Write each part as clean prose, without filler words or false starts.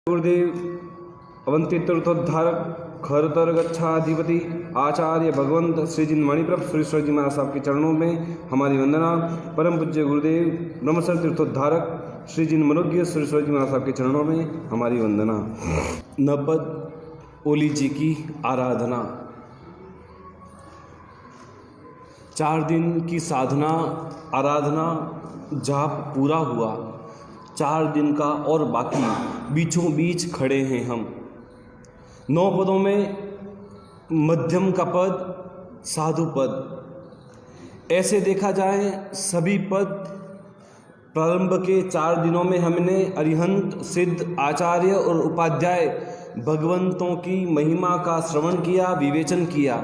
गुरुदेव अवंती तीर्थोद्धारक खरतर गच्छाधिपति आचार्य भगवंत श्री जिन मणिप्रभ सुरेश्वर जी महाराज साहब के चरणों में हमारी वंदना। परम पूज्य गुरुदेव ब्रह्मसर तीर्थोद्धारक श्री जिन मनोज्ञ सुरेश्वर जी महाराज साहब के चरणों में हमारी वंदना। नवपद ओली जी की आराधना। 4 दिन की साधना आराधना जाप पूरा हुआ। 4 दिन का और बाकी बीचों बीच खड़े हैं हम। 9 पदों में मध्यम का पद साधु पद। ऐसे देखा जाए सभी पद प्रारंभ के 4 दिनों में हमने अरिहंत सिद्ध आचार्य और उपाध्याय भगवंतों की महिमा का श्रवण किया, विवेचन किया।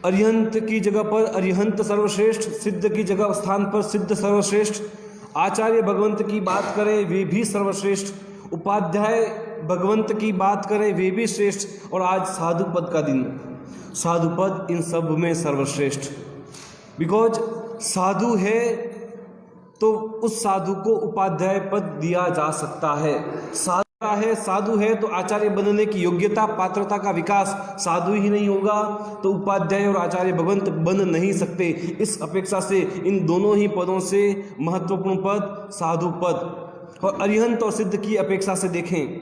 अरिहंत की जगह पर अरिहंत सर्वश्रेष्ठ, सिद्ध की जगह स्थान पर सिद्ध सर्वश्रेष्ठ, आचार्य भगवंत की बात करें वे भी सर्वश्रेष्ठ, उपाध्याय भगवंत की बात करें वे भी श्रेष्ठ, और आज साधु पद का दिन। साधु पद इन सब में सर्वश्रेष्ठ। बिकॉज साधु है तो उस साधु को उपाध्याय पद दिया जा सकता है। साधु है तो आचार्य बनने की योग्यता पात्रता का विकास, साधु ही नहीं होगा तो उपाध्याय और आचार्य भगवंत बन नहीं सकते। इस अपेक्षा से इन दोनों ही पदों से महत्वपूर्ण पद साधु पद। और अरिहंत और सिद्ध की अपेक्षा से देखें,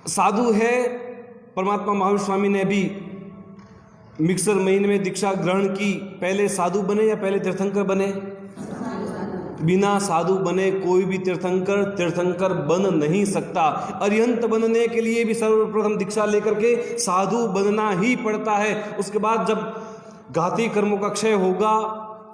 साधु है परमात्मा महावीर स्वामी ने भी मिक्सर महीने में दीक्षा ग्रहण की। पहले साधु बने या पहले तीर्थंकर बने? बिना साधु बने कोई भी तीर्थंकर बन नहीं सकता। अरिहंत बनने के लिए भी सर्वप्रथम दीक्षा लेकर के साधु बनना ही पड़ता है। उसके बाद जब घाती कर्मों का क्षय होगा,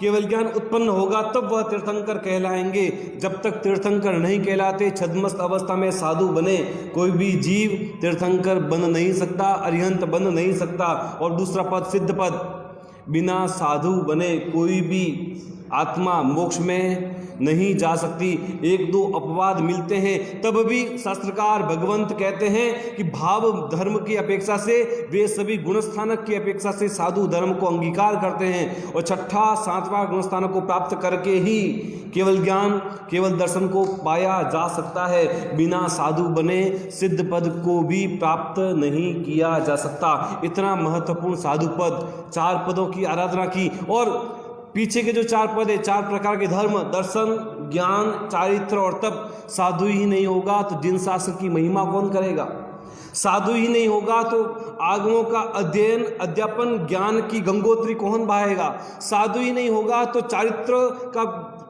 केवल ज्ञान उत्पन्न होगा, तब वह तीर्थंकर कहलाएंगे। जब तक तीर्थंकर नहीं कहलाते, छद्मस्त अवस्था में साधु बने कोई भी जीव तीर्थंकर बन नहीं सकता, अरिहंत बन नहीं सकता। और दूसरा पद सिद्ध पद, बिना साधु बने कोई भी आत्मा मोक्ष में नहीं जा सकती। 1-2 अपवाद मिलते हैं, तब भी शास्त्रकार भगवंत कहते हैं कि भाव धर्म की अपेक्षा से वे सभी गुणस्थानक की अपेक्षा से साधु धर्म को अंगीकार करते हैं। और 6ठा 7वां गुणस्थानक को प्राप्त करके ही केवल ज्ञान केवल दर्शन को पाया जा सकता है। बिना साधु बने सिद्ध पद को भी प्राप्त नहीं किया जा सकता। इतना महत्वपूर्ण साधु पद। 4 पदों की आराधना की। और पीछे के जो 4 पद है, 4 प्रकार के धर्म, दर्शन, ज्ञान, चारित्र और तप। साधु ही नहीं होगा तो जिन शास्त्र की महिमा कौन करेगा? साधु ही नहीं होगा तो आगमों का अध्ययन अध्यापन ज्ञान की गंगोत्री कौन बहाएगा? साधु ही नहीं होगा तो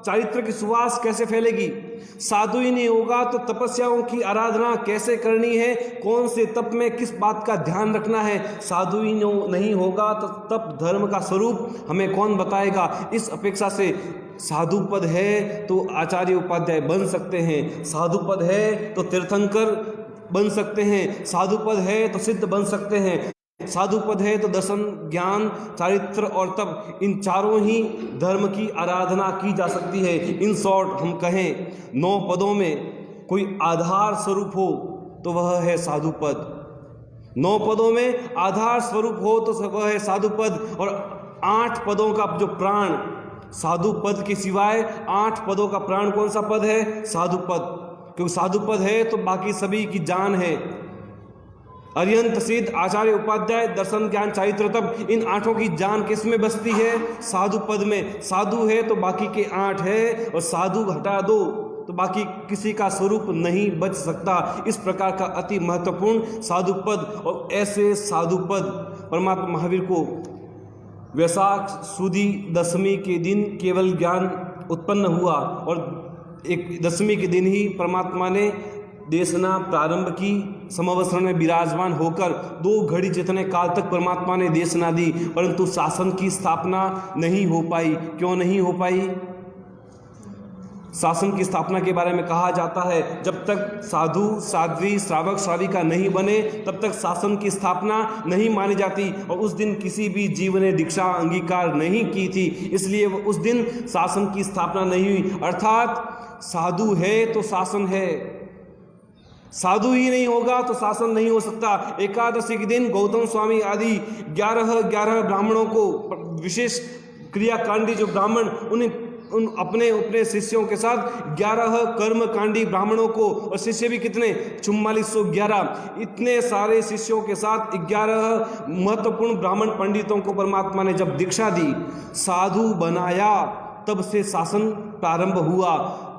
चारित्र की सुवास कैसे फैलेगी? साधु ही नहीं होगा तो तपस्याओं की आराधना कैसे करनी है, कौन से तप में किस बात का ध्यान रखना है? साधु ही नहीं होगा तो तप धर्म का स्वरूप हमें कौन बताएगा? इस अपेक्षा से साधु पद है तो आचार्य उपाध्याय बन सकते हैं, साधु पद है तो तीर्थंकर बन सकते हैं, साधु पद है तो सिद्ध बन सकते हैं, साधु पद है तो दर्शन ज्ञान चारित्र और तप, इन चारों ही धर्म की आराधना की जा सकती है। इन शॉर्ट हम कहें 9 पदों में कोई आधार स्वरूप हो तो वह है साधु पद। 9 पदों में आधार स्वरूप हो तो वह है साधु पद। और 8 पदों का जो प्राण, साधु पद के सिवाय 8 पदों का प्राण कौन सा पद है? साधु पद। क्योंकि साधु पद है तो बाकी सभी की जान है। अरिहंत सिद्ध आचार्य उपाध्याय दर्शन ज्ञान चारित्र तप, इन 8 की जान किस में बसती है? साधु पद में। साधु है तो बाकी के 8 है, और साधु हटा दो तो बाकी किसी का स्वरूप नहीं बच सकता। इस प्रकार का अति महत्वपूर्ण साधु पद। और ऐसे साधु पद परमात्मा महावीर को वैशाख सुदी दशमी के दिन केवल ज्ञान उत्पन्न हुआ, और एक दशमी के दिन ही परमात्मा ने देशना प्रारंभ की। समवस्त्र में विराजमान होकर 2 घड़ी जितने काल तक परमात्मा ने देशना दी, परंतु शासन की स्थापना नहीं हो पाई। क्यों नहीं हो पाई? शासन की स्थापना के बारे में कहा जाता है, जब तक साधु साध्वी श्रावक श्राविका नहीं बने तब तक शासन की स्थापना नहीं मानी जाती। और उस दिन किसी भी जीव ने दीक्षा अंगीकार नहीं की थी, इसलिए उस दिन शासन की स्थापना नहीं हुई। अर्थात साधु है तो शासन है, साधु ही नहीं होगा तो शासन नहीं हो सकता। एकादशी के दिन गौतम स्वामी आदि 11 ब्राह्मणों को, विशेष क्रियाकांडी जो ब्राह्मण, उन्हें उन अपने अपने शिष्यों के साथ 11 कर्मकांडी ब्राह्मणों को, और शिष्य भी कितने 4411, इतने सारे शिष्यों के साथ 11 महत्वपूर्ण ब्राह्मण पंडितों को परमात्मा ने जब दीक्षा दी, साधु बनाया, तब से शासन प्रारंभ हुआ।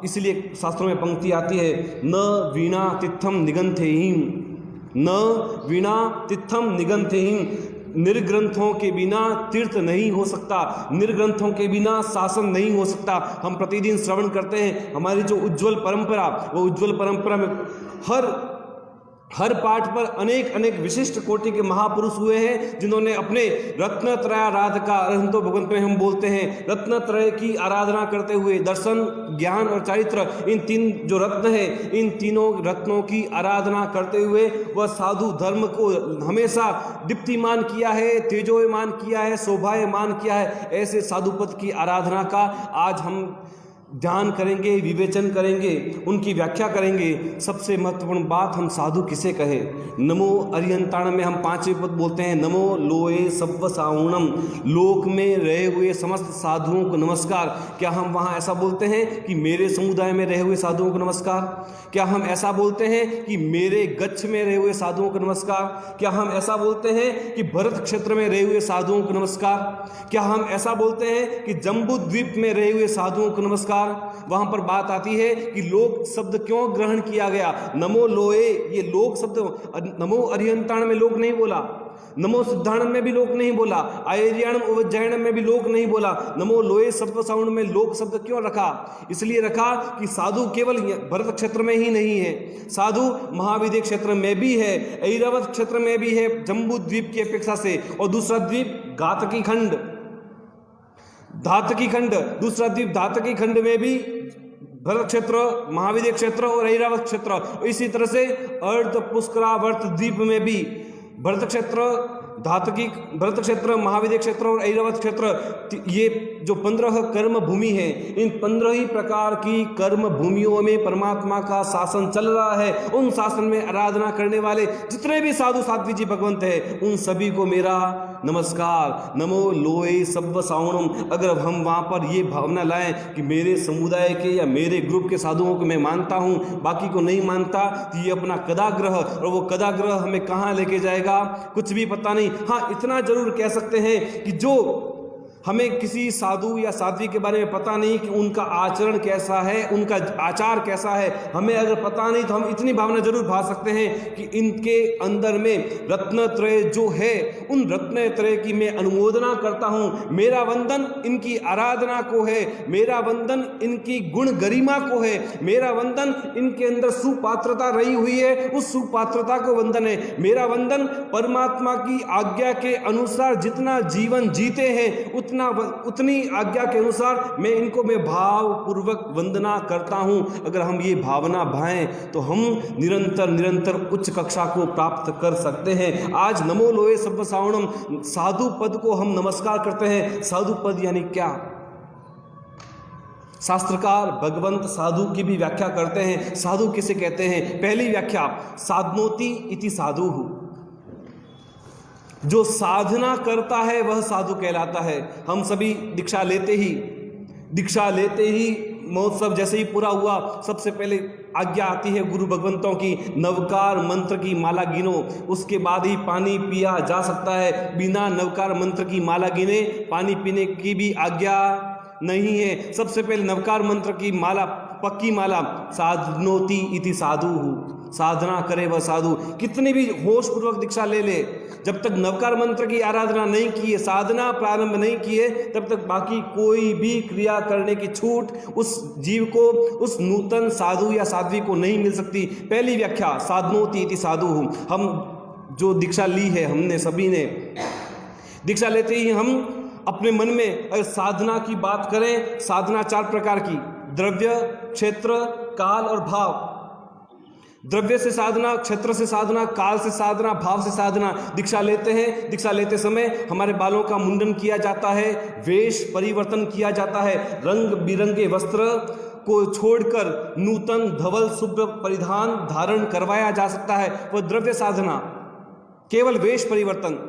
इसलिए शास्त्रों में पंक्ति आती है, न वीणा तिथम निगंथेहिम, न वीणा तिथम निगंथेहिम। निर्ग्रंथों के बिना तीर्थ नहीं हो सकता, निर्ग्रंथों के बिना शासन नहीं हो सकता। हम प्रतिदिन श्रवण करते हैं, हमारी जो उज्जवल परंपरा, वो उज्जवल परंपरा में हर पाठ पर अनेक अनेक विशिष्ट कोटि के महापुरुष हुए हैं, जिन्होंने अपने रत्नत्रयाराधका, तो भगवंत में हम बोलते हैं रत्नत्रय की आराधना करते हुए दर्शन, ज्ञान और चारित्र, इन 3 जो रत्न है, इन तीनों रत्नों की आराधना करते हुए वह साधु धर्म को हमेशा दीप्तिमान किया है, तेजोयमान किया है, शोभायमान किया है। ऐसे साधु पद की आराधना का आज हम ध्यान करेंगे, विवेचन करेंगे, उनकी व्याख्या करेंगे। सबसे महत्वपूर्ण बात, हम साधु किसे कहें। नमो अरिहंताण में हम 5वें पद बोलते हैं, नमो लोए सब्व साउणम, लोक में रहे हुए समस्त साधुओं को नमस्कार। क्या हम वहाँ ऐसा बोलते हैं कि मेरे समुदाय में रहे हुए साधुओं को नमस्कार? क्या हम ऐसा बोलते हैं कि मेरे गच्छ में रहे हुए साधुओं को नमस्कार? क्या हम ऐसा बोलते हैं कि भरत क्षेत्र में रहे हुए साधुओं को नमस्कार? क्या हम ऐसा बोलते हैं कि जम्बू द्वीप में रहे हुए साधुओं को नमस्कार? वहां पर बात आती है कि लोक शब्द क्यों ग्रहण किया गया। नमो लोए, ये लोक शब्द, नमो अरिहंताण में लोक नहीं बोला, नमो सिद्धाणम में भी लोक नहीं बोला, आयर्याणम उज्जैनम में भी लोक नहीं बोला, नमो लोए सत्वसाउण में लोक शब्द क्यों रखा? इसलिए रखा कि साधु केवल भरत क्षेत्र में ही नहीं है, साधु महाविद्य क्षेत्र में भी है, ऐरावत क्षेत्र में भी है, जम्बू द्वीप की अपेक्षा से। और दूसरा द्वीप घातकी खंड, धातकी खंड, दूसरा द्वीप धातकी खंड में भी भरत क्षेत्र, महाविद्य क्षेत्र और ऐरावत क्षेत्र। इसी तरह से अर्ध पुष्करावर्त द्वीप में भी भरत क्षेत्र, धातकी भरत क्षेत्र, महाविद्य क्षेत्र और ऐरावत क्षेत्र, ये जो 15 कर्म भूमि है, इन 15 ही प्रकार की कर्म भूमियों में परमात्मा का शासन चल रहा है। उन शासन में आराधना करने वाले जितने भी साधु साध्वी जी भगवंत है, उन सभी को मेरा नमस्कार। नमो लोए सब्व साउणम। अगर हम वहाँ पर ये भावना लाएं कि मेरे समुदाय के या मेरे ग्रुप के साधुओं को मैं मानता हूँ, बाकी को नहीं मानता, तो ये अपना कदाग्रह, और वो कदाग्रह हमें कहाँ लेके जाएगा कुछ भी पता नहीं। हाँ, इतना जरूर कह सकते हैं कि जो हमें किसी साधु या साध्वी के बारे में पता नहीं कि उनका आचरण कैसा है, उनका आचार कैसा है, हमें अगर पता नहीं तो हम इतनी भावना जरूर भा सकते हैं कि इनके अंदर में रत्नत्रय जो है, उन रत्नत्रय की मैं अनुमोदना करता हूँ। मेरा वंदन इनकी आराधना को है, मेरा वंदन इनकी गुण गरिमा को है, मेरा वंदन इनके अंदर सुपात्रता रही हुई है, उस सुपात्रता को वंदन है। मेरा वंदन परमात्मा की आज्ञा के अनुसार जितना जीवन जीते हैं उतनी आज्ञा के अनुसार मैं इनको मैं भाव पूर्वक वंदना करता हूं। अगर हम ये भावना भाएं तो हम निरंतर निरंतर उच्च कक्षा को प्राप्त कर सकते हैं। आज नमो लोए सब्व साउणम, साधु पद को हम नमस्कार करते हैं। साधु पद यानी क्या? शास्त्रकार भगवंत साधु की भी व्याख्या करते हैं। साधु किसे कहते हैं? पहली व्याख्या, साधनोति इति साधु, जो साधना करता है वह साधु कहलाता है। हम सभी दीक्षा लेते ही महोत्सव जैसे ही पूरा हुआ, सबसे पहले आज्ञा आती है गुरु भगवंतों की, नवकार मंत्र की माला गिनो, उसके बाद ही पानी पिया जा सकता है। बिना नवकार मंत्र की माला गिने पानी पीने की भी आज्ञा नहीं है। सबसे पहले नवकार मंत्र की माला, पक्की माला, साधनोति इति साधु, साधना करे वह साधु। कितनी भी होश पूर्वक दीक्षा ले ले, जब तक नवकार मंत्र की आराधना नहीं की है, साधना प्रारंभ नहीं की है, तब तक बाकी कोई भी क्रिया करने की छूट उस जीव को, उस नूतन साधु या साध्वी को नहीं मिल सकती। पहली व्याख्या, साधनोति इति साधु। हम जो दीक्षा ली है, हमने सभी ने दीक्षा लेते ही हम अपने मन में अगर साधना की बात करें, साधना 4 प्रकार की, द्रव्य, क्षेत्र, काल और भाव। द्रव्य से साधना, क्षेत्र से साधना, काल से साधना, भाव से साधना। दीक्षा लेते हैं, दीक्षा लेते समय हमारे बालों का मुंडन किया जाता है, वेश परिवर्तन किया जाता है, रंग बिरंगे वस्त्र को छोड़कर नूतन धवल शुभ्र परिधान धारण करवाया जा सकता है। वह द्रव्य साधना, केवल वेश परिवर्तन,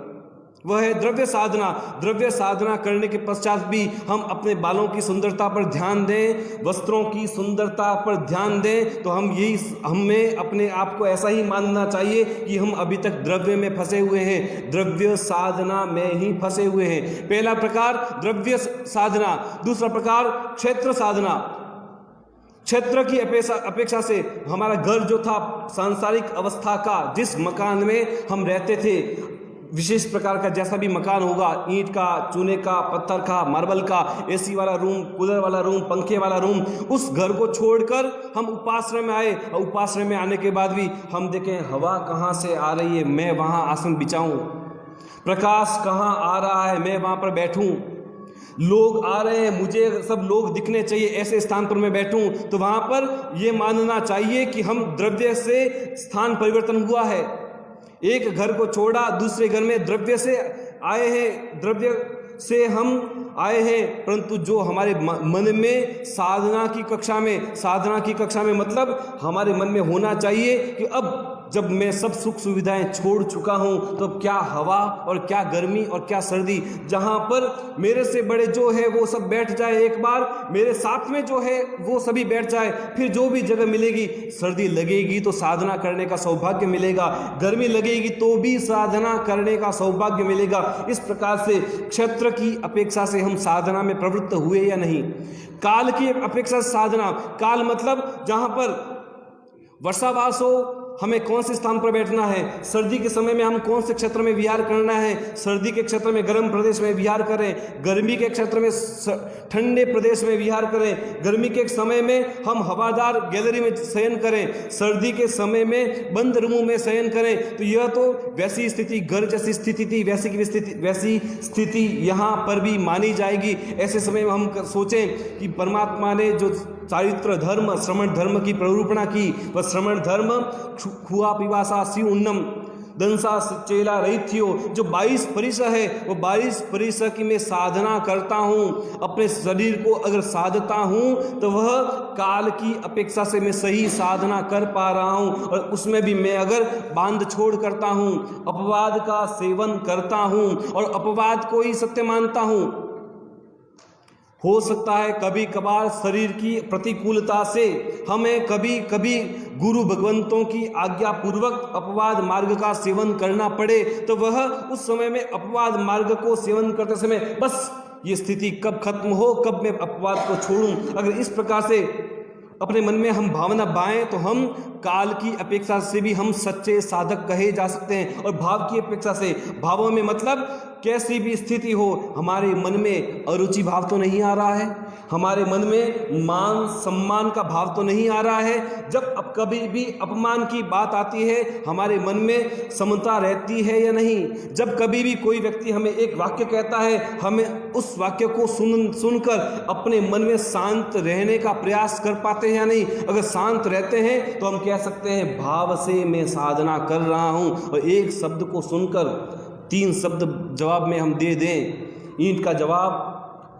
वह है द्रव्य साधना। द्रव्य साधना करने के पश्चात भी हम अपने बालों की सुंदरता पर ध्यान दें, वस्त्रों की सुंदरता पर ध्यान दें, तो हमें अपने आप को ऐसा ही मानना चाहिए कि हम अभी तक द्रव्य में फंसे हुए हैं, द्रव्य साधना में ही फंसे हुए हैं। पहला प्रकार द्रव्य साधना। दूसरा प्रकार क्षेत्र साधना। क्षेत्र की अपेक्षा से हमारा घर जो था सांसारिक अवस्था का, जिस मकान में हम रहते थे, विशेष प्रकार का जैसा भी मकान होगा, ईंट का, चूने का, पत्थर का, मार्बल का, एसी वाला रूम, कूलर वाला रूम, पंखे वाला रूम, उस घर को छोड़कर हम उपाश्रय में आए। और उपाश्रय में आने के बाद भी हम देखें हवा कहाँ से आ रही है, मैं वहाँ आसन बिछाऊं, प्रकाश कहाँ आ रहा है, मैं वहाँ पर बैठूं, लोग आ रहे हैं, मुझे सब लोग दिखने चाहिए, ऐसे स्थान पर मैं बैठूं, तो वहाँ पर यह मानना चाहिए कि हम द्रव्य से स्थान परिवर्तन हुआ है। एक घर को छोड़ा, दूसरे घर में द्रव्य से आए हैं, द्रव्य से हम आए हैं, परंतु जो हमारे मन में साधना की कक्षा में मतलब हमारे मन में होना चाहिए कि अब जब मैं सब सुख सुविधाएं छोड़ चुका हूं, तो क्या हवा और क्या गर्मी और क्या सर्दी, जहां पर मेरे से बड़े जो है वो सब बैठ जाए, एक बार मेरे साथ में जो है वो सभी बैठ जाए, फिर जो भी जगह मिलेगी, सर्दी लगेगी तो साधना करने का सौभाग्य मिलेगा, गर्मी लगेगी तो भी साधना करने का सौभाग्य मिलेगा। इस प्रकार से क्षेत्र की अपेक्षा से हम साधना में प्रवृत्त हुए या नहीं। काल की अपेक्षा से साधना। काल मतलब जहां पर वर्षावास हो, हमें कौन से स्थान पर बैठना है, सर्दी के समय में हम कौन से क्षेत्र में विहार करना है, सर्दी के क्षेत्र में गर्म प्रदेश में विहार करें, गर्मी के क्षेत्र में ठंडे प्रदेश में विहार करें, गर्मी के समय में हम हवादार गैलरी में शयन करें, सर्दी के समय में बंद रूमों में शयन करें। तो यह तो वैसी स्थिति, घर जैसी स्थिति थी, वैसी स्थिति यहाँ पर भी मानी जाएगी। ऐसे समय में हम सोचें कि परमात्मा ने जो चारित्र धर्म, श्रमण धर्म की प्ररूपणा की, वह श्रमण धर्म खुआ पिवासा सी उन्नम दंसा चेला रहित्यो, जो 22 परिसर है, वो 22 परिसर की मैं साधना करता हूँ, अपने शरीर को अगर साधता हूँ तो वह काल की अपेक्षा से मैं सही साधना कर पा रहा हूँ। और उसमें भी मैं अगर बांध छोड़ करता हूँ, अपवाद का सेवन करता हूँ और अपवाद को ही सत्य मानता हूँ, हो सकता है कभी कभार शरीर की प्रतिकूलता से हमें कभी कभी गुरु भगवंतों की आज्ञा पूर्वक अपवाद मार्ग का सेवन करना पड़े, तो वह उस समय में अपवाद मार्ग को सेवन करते समय बस ये स्थिति कब खत्म हो, कब मैं अपवाद को छोड़ूं, अगर इस प्रकार से अपने मन में हम भावना बाएं तो हम काल की अपेक्षा से भी हम सच्चे साधक कहे जा सकते हैं। और भाव की अपेक्षा से, भावों में मतलब कैसी भी स्थिति हो, हमारे मन में अरुचि भाव तो नहीं आ रहा है, हमारे मन में मान सम्मान का भाव तो नहीं आ रहा है। जब अब कभी भी अपमान की बात आती है, हमारे मन में समता रहती है या नहीं। जब कभी भी कोई व्यक्ति हमें एक वाक्य कहता है, हमें उस वाक्य को सुनकर अपने मन में शांत रहने का प्रयास कर पाते हैं या नहीं। अगर शांत रहते हैं तो हम कह सकते हैं भाव से मैं साधना कर रहा हूं। और एक शब्द को सुनकर 3 शब्द जवाब में हम दे दें, ईंट का जवाब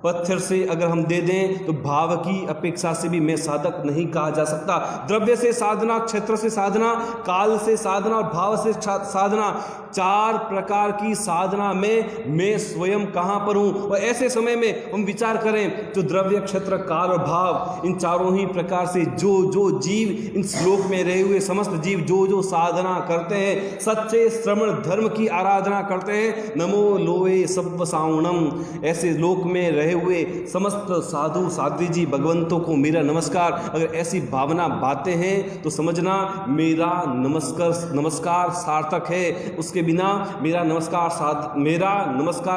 पत्थर से अगर हम दे दें, तो भाव की अपेक्षा से भी मैं साधक नहीं कहा जा सकता। द्रव्य से साधना, क्षेत्र से साधना, काल से साधना और भाव से साधना, 4 प्रकार की साधना में मैं स्वयं कहाँ पर हूँ। और ऐसे समय में हम विचार करें तो द्रव्य, क्षेत्र, काल और भाव, इन चारों ही प्रकार से जो जीव, इन श्लोक में रहे हुए समस्त जीव जो साधना करते हैं, सच्चे श्रमण धर्म की आराधना करते हैं, नमो लोए सब्ब सावणम, ऐसे लोक में रहे हुए समस्त साधु साध्वी जी भगवंतों को मेरा नमस्कार। अगर ऐसी भावना बातें हैं तो समझना मेरा नमस्कार सार्थक है, उसके बिना मेरा नमस्कार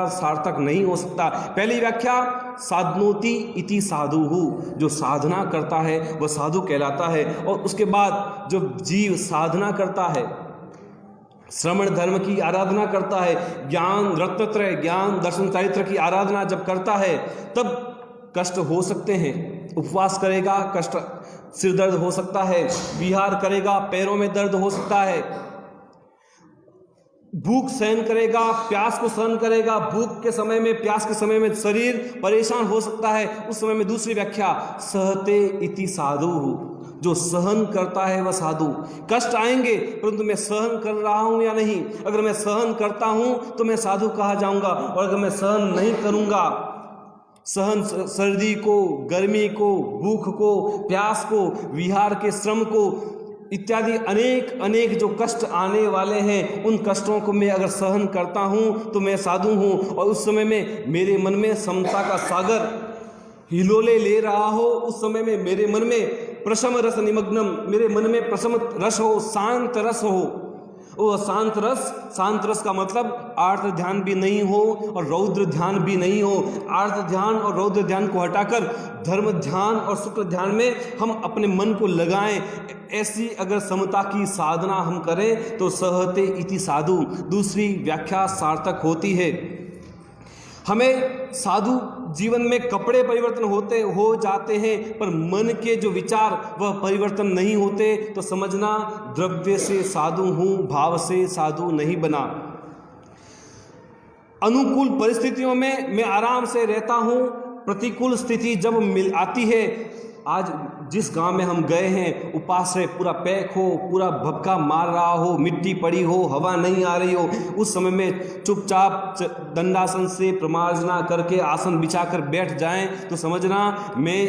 सार्थक नहीं हो सकता। पहली व्याख्या, साधनोति इति साधुहु, जो साधना करता है वह साधु कहलाता है। और उसके बाद जो जीव साधना करता है, श्रमण धर्म की आराधना करता है, ज्ञान रत्नत्रय, ज्ञान दर्शन चारित्र की आराधना जब करता है, तब कष्ट हो सकते हैं, उपवास करेगा कष्ट, सिर दर्द हो सकता है, विहार करेगा पैरों में दर्द हो सकता है, भूख सहन करेगा, प्यास को सहन करेगा, भूख के समय में, प्यास के समय में शरीर परेशान हो सकता है। उस समय में दूसरी व्याख्या, सहते इति साधु, जो सहन करता है वह साधु। कष्ट आएंगे परंतु मैं सहन कर रहा हूं या नहीं, अगर मैं सहन करता हूं तो मैं साधु कहा जाऊंगा, और अगर मैं सहन नहीं करूंगा, सहन सर्दी को, गर्मी को, भूख को, प्यास को, विहार के श्रम को इत्यादि अनेक अनेक जो कष्ट आने वाले हैं, उन कष्टों को मैं अगर सहन करता हूं तो मैं साधु हूं। और उस समय में मेरे मन में समता का सागर हिलोले ले रहा हो, उस समय में मेरे मन में प्रशम रस निमग्नम, मेरे मन में प्रशम रस हो, शांत रस हो। वो शांत रस का मतलब आर्त ध्यान भी नहीं हो और रौद्र ध्यान भी नहीं हो। आर्त ध्यान और रौद्र ध्यान को हटाकर धर्म ध्यान और शुक्ल ध्यान में हम अपने मन को लगाएं। ऐसी अगर समता की साधना हम करें तो सहते इति साधु दूसरी व्याख्या सार्थक होती है। हमें साधु जीवन में कपड़े परिवर्तन हो जाते हैं, पर मन के जो विचार वह परिवर्तन नहीं होते, तो समझना द्रव्य से साधु हूं, भाव से साधु नहीं बना। अनुकूल परिस्थितियों में मैं आराम से रहता हूं, प्रतिकूल स्थिति जब आती है, आज जिस गांव में हम गए हैं, उपाश्रय पूरा पैक हो, पूरा भभका मार रहा हो, मिट्टी पड़ी हो, हवा नहीं आ रही हो, उस समय में चुपचाप दंडासन से प्रमार्जना करके आसन बिछाकर बैठ जाएं तो समझना मैं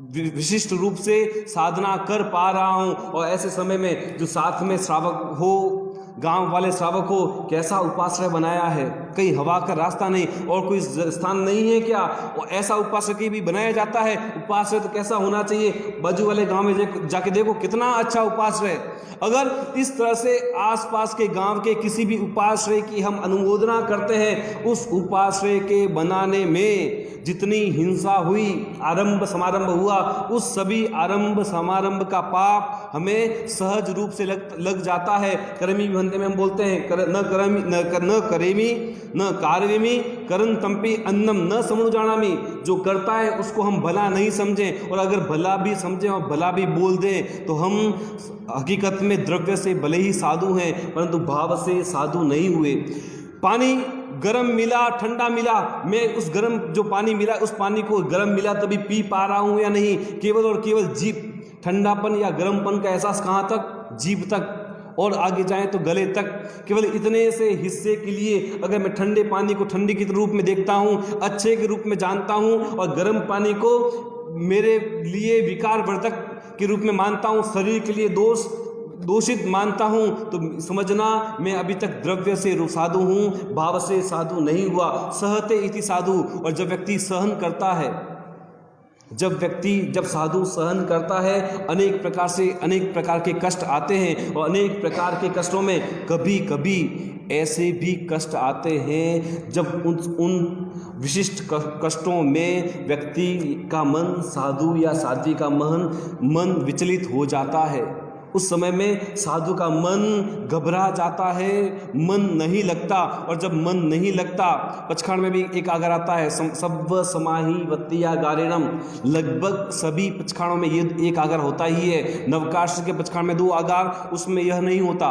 विशिष्ट रूप से साधना कर पा रहा हूं। और ऐसे समय में जो साथ में श्रावक हो, गांव वाले श्रावक हो, कैसा उपाश्रय बनाया है, कहीं हवा का रास्ता नहीं और कोई स्थान नहीं है क्या, और ऐसा उपाश्रय भी बनाया जाता है। उपाश्रय तो कैसा होना चाहिए, बाजू वाले गांव में जाके देखो कितना अच्छा उपाश्रय। अगर इस तरह से आसपास के गांव के किसी भी उपाश्रय की हम अनुमोदना करते हैं, उस उपाश्रय के बनाने में जितनी हिंसा हुई, आरंभ समारंभ हुआ, उस सभी आरंभ समारंभ का पाप हमें सहज रूप से लग जाता है। कर्मी विभंते में हम बोलते हैं न करेमी न कार्यमी करन तंपी अन्नम न समनुजानामी। जो करता है उसको हम भला नहीं समझें, और अगर भला भी समझें और भला भी बोल दें तो हम हकीकत में द्रव्य से भले ही साधु हैं परंतु भाव से साधु नहीं हुए। पानी गरम मिला, ठंडा मिला, मैं उस गरम जो पानी मिला उस पानी को गरम मिला तभी पी पा रहा हूं या नहीं, केवल और केवल जीभ, ठंडापन या गरमपन का एहसास कहाँ तक, जीभ तक, और आगे जाएं तो गले तक। केवल इतने से हिस्से के लिए अगर मैं ठंडे पानी को ठंडी के रूप में देखता हूं, अच्छे के रूप में जानता हूं, और गर्म पानी को मेरे लिए विकार वर्धक के रूप में मानता हूं, शरीर के लिए दोषित मानता हूं, तो समझना मैं अभी तक द्रव्य से साधु हूं, भाव से साधु नहीं हुआ। सहते इति साधु। और जब व्यक्ति सहन करता है, जब साधु सहन करता है, अनेक प्रकार के कष्ट आते हैं, और अनेक प्रकार के कष्टों में कभी कभी ऐसे भी कष्ट आते हैं जब उन विशिष्ट कष्टों में व्यक्ति का मन, साधु या साध्वी का मन विचलित हो जाता है। उस समय में साधु का मन घबरा जाता है, मन नहीं लगता, और जब मन नहीं लगता, पचखाण में भी एक आगर आता है सब्व समाही वत्तिया गारेणम। लगभग सभी पचखाणों में ये एक आगर होता ही है। नवकाश के पचखाण में 2 आगार, उसमें यह नहीं होता।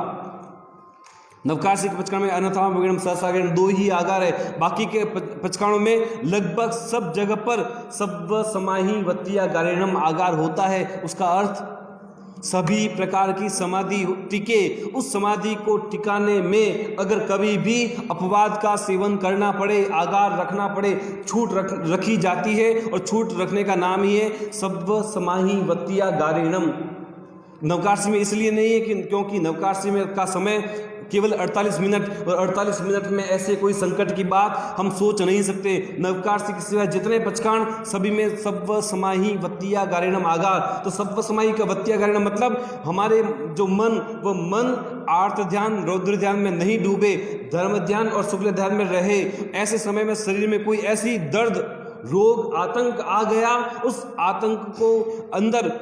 नवकाशी के पचखाण में अनथाम वगैरह सहसागरण 2 ही आगार है। बाकी के पचखाणों में लगभग सब जगह पर सब्व समाही वत्तिया गारेणम आगार होता है। उसका अर्थ सभी प्रकार की समाधि टिके, उस समाधि को टिकाने में अगर कभी भी अपवाद का सेवन करना पड़े, आगार रखना पड़े, छूट रखी जाती है, और छूट रखने का नाम ही है सब्व समाही वत्तिया गारेणम। नवकाशी में इसलिए नहीं है क्योंकि नवकाशी में का समय केवल 48 मिनट, और 48 मिनट में ऐसे कोई संकट की बात हम सोच नहीं सकते। नवकाशी के सिवाय जितने पचखाण सभी में सब्व समाही वत्तिया गारेणम आगार। तो सब्व समाही का वत्तिया गारेणम मतलब हमारे जो मन आर्त ध्यान, रौद्र ध्यान में नहीं डूबे, धर्म ध्यान और शुक्ल ध्यान में रहे। ऐसे समय में शरीर में कोई ऐसी दर्द, रोग, आतंक आ गया, उस आतंक को अंदर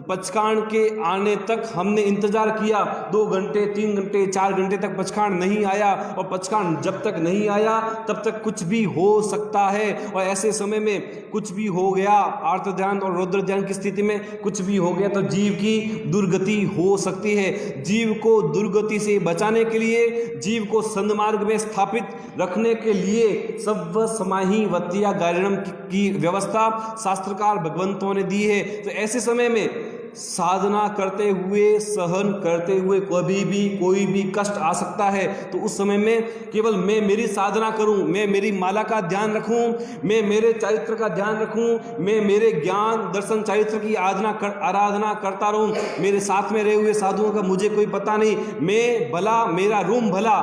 पचखाण के आने तक हमने इंतजार किया, 2 घंटे 3 घंटे 4 घंटे तक पचखाण नहीं आया, और पचखाण जब तक नहीं आया तब तक कुछ भी हो सकता है। और ऐसे समय में कुछ भी हो गया, आर्त ध्यान और रौद्र ध्यान की स्थिति में कुछ भी हो गया तो जीव की दुर्गति हो सकती है। जीव को दुर्गति से बचाने के लिए, जीव को सन्मार्ग में स्थापित रखने के लिए सब्व समाही वत्तिया गारेणम की व्यवस्था शास्त्रकार भगवंतों ने दी है। तो ऐसे समय में साधना करते हुए, सहन करते हुए कभी भी कोई भी कष्ट आ सकता है, तो उस समय में केवल मैं मेरी साधना करूं, मैं मेरी माला का ध्यान रखूं, मैं मेरे चरित्र का ध्यान रखूं, मैं मेरे ज्ञान दर्शन चरित्र की आराधना करता रहूं, मेरे साथ में रहे हुए साधुओं का मुझे कोई पता नहीं, मैं भला मेरा रूम भला,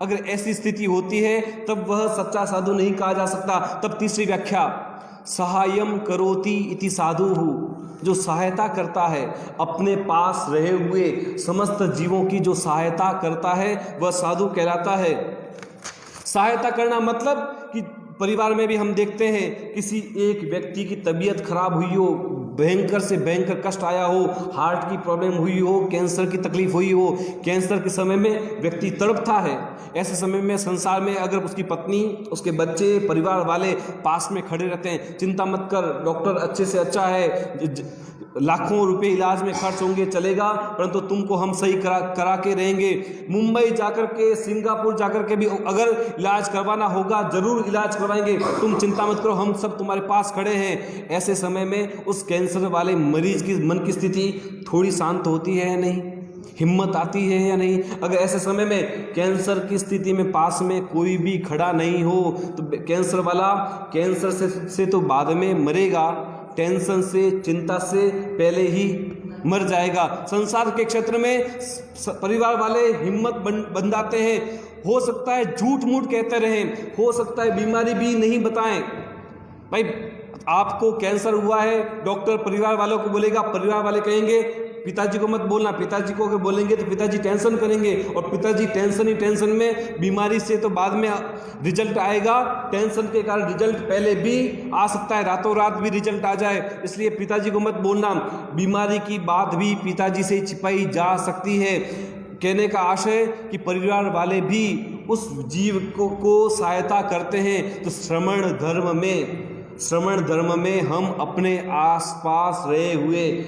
अगर ऐसी स्थिति होती है तब वह सच्चा साधु नहीं कहा जा सकता। तब तीसरी व्याख्या, सहायम करोति इति साधुः, जो सहायता करता है, अपने पास रहे हुए समस्त जीवों की जो सहायता करता है वह साधु कहलाता है। सहायता करना मतलब कि परिवार में भी हम देखते हैं किसी एक व्यक्ति की तबीयत खराब हुई हो, भयंकर से भयंकर कष्ट आया हो, हार्ट की प्रॉब्लम हुई हो, कैंसर की तकलीफ हुई हो, कैंसर के समय में व्यक्ति तड़पता है, ऐसे समय में संसार में अगर उसकी पत्नी, उसके बच्चे, परिवार वाले पास में खड़े रहते हैं, चिंता मत कर, डॉक्टर अच्छे से अच्छा है, लाखों रुपए इलाज में खर्च होंगे, चलेगा, परंतु तुमको हम सही करा के रहेंगे, मुंबई जाकर के, सिंगापुर जाकर के भी अगर इलाज करवाना होगा जरूर इलाज करवाएंगे, तुम चिंता मत करो, हम सब तुम्हारे पास खड़े हैं। ऐसे समय में उस कैंसर वाले मरीज की मन की स्थिति थोड़ी शांत होती है या नहीं, हिम्मत आती है या नहीं? अगर ऐसे समय में कैंसर की स्थिति में पास में कोई भी खड़ा नहीं हो तो कैंसर वाला कैंसर से तो बाद में मरेगा, टेंशन से, चिंता से पहले ही मर जाएगा। संसार के क्षेत्र में परिवार वाले हिम्मत बंधाते हैं, हो सकता है झूठ मूठ कहते रहें, हो सकता है बीमारी भी नहीं बताएं। भाई आपको कैंसर हुआ है, डॉक्टर परिवार वालों को बोलेगा, परिवार वाले कहेंगे पिताजी को मत बोलना, पिताजी को अगर बोलेंगे तो पिताजी टेंशन करेंगे, और पिताजी टेंशन ही टेंशन में, बीमारी से तो बाद में रिजल्ट आएगा, टेंशन के कारण रिजल्ट पहले भी आ सकता है, रातों रात भी रिजल्ट आ जाए, इसलिए पिताजी को मत बोलना। बीमारी की बात भी पिताजी से छिपाई जा सकती है। कहने का आशय कि परिवार वाले भी उस जीव को सहायता करते हैं। तो श्रमण धर्म में हम अपने आसपास रहे हुए,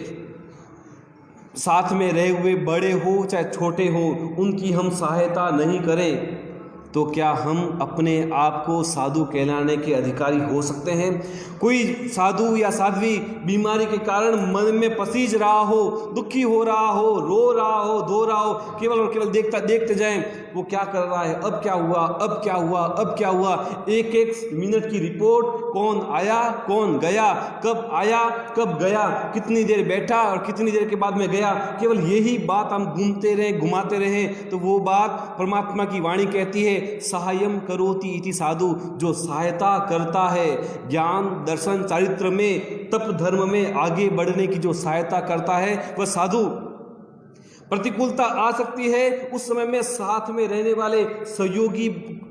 साथ में रहे हुए बड़े हो चाहे छोटे हो, उनकी हम सहायता नहीं करें तो क्या हम अपने आप को साधु कहलाने के अधिकारी हो सकते हैं? कोई साधु या साध्वी बीमारी के कारण मन में पसीज रहा हो, दुखी हो रहा हो, रो रहा हो, धो रहा हो, केवल और केवल देखते जाएं वो क्या कर रहा है, अब क्या हुआ, अब क्या हुआ, अब क्या हुआ, एक एक मिनट की रिपोर्ट, कौन आया, कौन गया, कब आया, कब गया, कितनी देर बैठा और कितनी देर के बाद में गया, केवल यही बात हम घुमाते रहें तो वो बात परमात्मा की वाणी कहती है, सहायम करोति इति साधु, जो सहायता करता है, ज्ञान दर्शन चारित्र में, तप धर्म में आगे बढ़ने की जो सहायता करता है वह साधु। प्रतिकूलता आ सकती है, उस समय में साथ में रहने वाले सहयोगी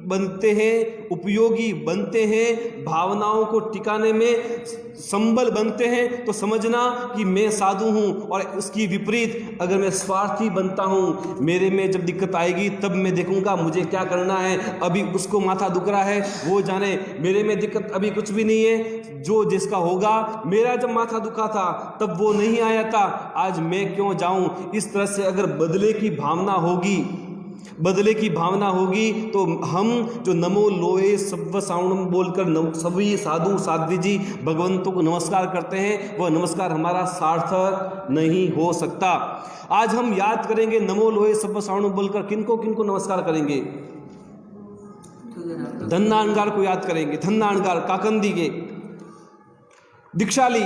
बनते हैं, उपयोगी बनते हैं, भावनाओं को टिकाने में संबल बनते हैं, तो समझना कि मैं साधु हूँ। और उसकी विपरीत अगर मैं स्वार्थी बनता हूँ, मेरे में जब दिक्कत आएगी तब मैं देखूंगा मुझे क्या करना है, अभी उसको माथा दुख रहा है वो जाने, मेरे में दिक्कत अभी कुछ भी नहीं है, जो जिसका होगा। मेरा जब माथा दुखा था तब वो नहीं आया था, आज मैं क्यों जाऊं। इस तरह से अगर बदले की भावना होगी तो हम जो नमो लोए सब्व सावणम बोलकर सभी साधु साध्वी जी भगवंतों को नमस्कार करते हैं, वह नमस्कार हमारा सार्थक नहीं हो सकता। आज हम याद करेंगे नमो लोए सब्व सावणम बोलकर किनको किनको नमस्कार करेंगे। धन्नाणगार को याद करेंगे, धन्नाणगार काकंदी के दीक्षा ली,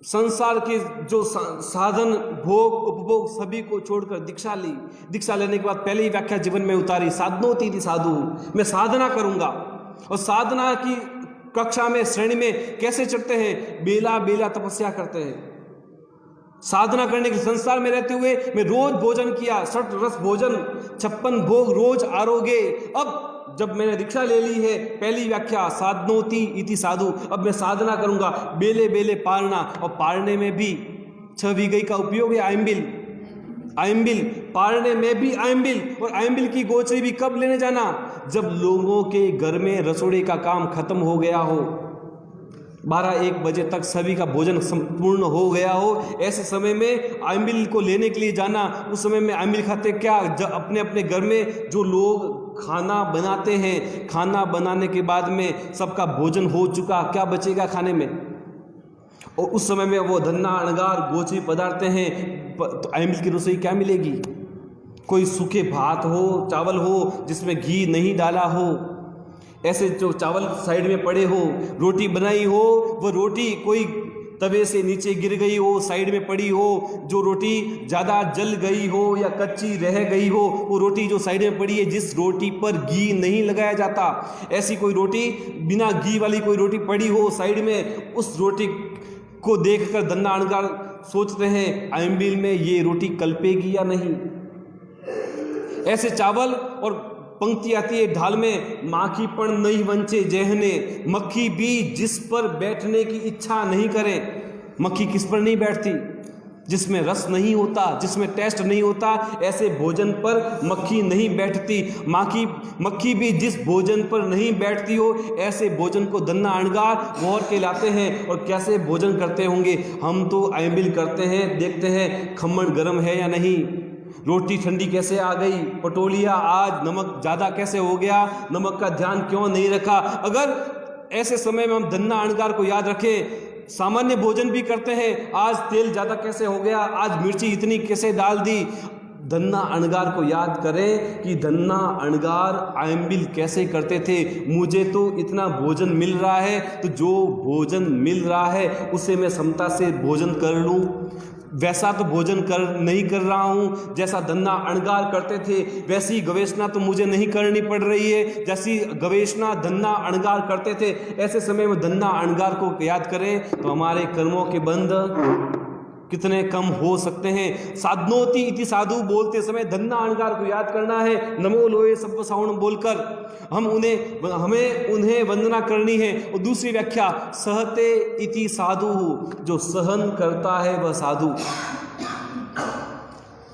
संसार के जो साधन भोग उपभोग सभी को छोड़कर दीक्षा ली। दीक्षा लेने के बाद पहले ही व्याख्या जीवन में उतारी, साधनोति इति साधु, मैं साधना करूंगा। और साधना की कक्षा में श्रेणी में कैसे चढ़ते हैं, बेला बेला तपस्या करते हैं। साधना करने के संसार में रहते हुए मैं रोज भोजन किया, 60 रस भोजन, 56 भोग रोज आरोगे। अब जब मैंने दीक्षा ले ली है, पहली व्याख्या साधनोति इति साधु, अब मैं साधना करूंगा, बेले बेले पारना। और पारने में भी 6 विगई का उपयोग है, आयम्बिल, पारने में भी आयम्बिल। और आयम्बिल की गोचरी भी कब लेने जाना, जब लोगों के घर में रसोड़े का काम खत्म हो गया हो, 12-1 बजे तक सभी का भोजन संपूर्ण हो गया हो, ऐसे समय में आयम्बिल को लेने के लिए जाना। उस समय में आयम्बिल खाते क्या, जब अपने अपने घर में जो लोग खाना बनाते हैं, खाना बनाने के बाद में सबका भोजन हो चुका, क्या बचेगा खाने में। और उस समय में वो धन्ना अणगार गोचरी पदार्थ हैं, तो आइमिल की रसोई क्या मिलेगी? कोई सूखे भात हो, चावल हो जिसमें घी नहीं डाला हो, ऐसे जो चावल साइड में पड़े हो, रोटी बनाई हो, वो रोटी कोई तवे से नीचे गिर गई हो, साइड में पड़ी हो, जो रोटी ज़्यादा जल गई हो या कच्ची रह गई हो, वो रोटी जो साइड में पड़ी है, जिस रोटी पर घी नहीं लगाया जाता, ऐसी कोई रोटी, बिना घी वाली कोई रोटी पड़ी हो साइड में, उस रोटी को देखकर धन्ना अणगार सोचते हैं आइम्बिल में ये रोटी कल्पेगी या नहीं। ऐसे चावल और पंक्ति आती है ढाल में, माखी पण नहीं वंचे जहने, मक्खी भी जिस पर बैठने की इच्छा नहीं करे। मक्खी किस पर नहीं बैठती? जिसमें रस नहीं होता, जिसमें टेस्ट नहीं होता, ऐसे भोजन पर मक्खी नहीं बैठती। मक्खी भी जिस भोजन पर नहीं बैठती हो, ऐसे भोजन को धन्ना अणगार गौर के लाते हैं। और कैसे भोजन करते होंगे? हम तो आइम्बिल करते हैं, देखते हैं खम्मण गर्म है या नहीं, रोटी ठंडी कैसे आ गई, पटोलिया आज नमक ज़्यादा कैसे हो गया, नमक का ध्यान क्यों नहीं रखा। अगर ऐसे समय में हम धन्ना अणगार को याद रखें, सामान्य भोजन भी करते हैं, आज तेल ज़्यादा कैसे हो गया, आज मिर्ची इतनी कैसे डाल दी, धन्ना अणगार को याद करें कि धन्ना अणगार आइम्बिल कैसे करते थे। मुझे तो इतना भोजन मिल रहा है, तो जो भोजन मिल रहा है उसे मैं समता से भोजन कर लूँ, वैसा तो भोजन नहीं कर रहा हूँ जैसा धन्ना अणगार करते थे। वैसी गवेषणा तो मुझे नहीं करनी पड़ रही है जैसी गवेषणा धन्ना अणगार करते थे। ऐसे समय में धन्ना अणगार को याद करें तो हमारे कर्मों के बंध कितने कम हो सकते हैं। साधनोति इति साधु बोलते समय धन्ना अणगार को याद करना है। नमो लोए सब सावण बोलकर हमें उन्हें वंदना करनी है। और दूसरी व्याख्या सहते इति साधु, जो सहन करता है वह साधु।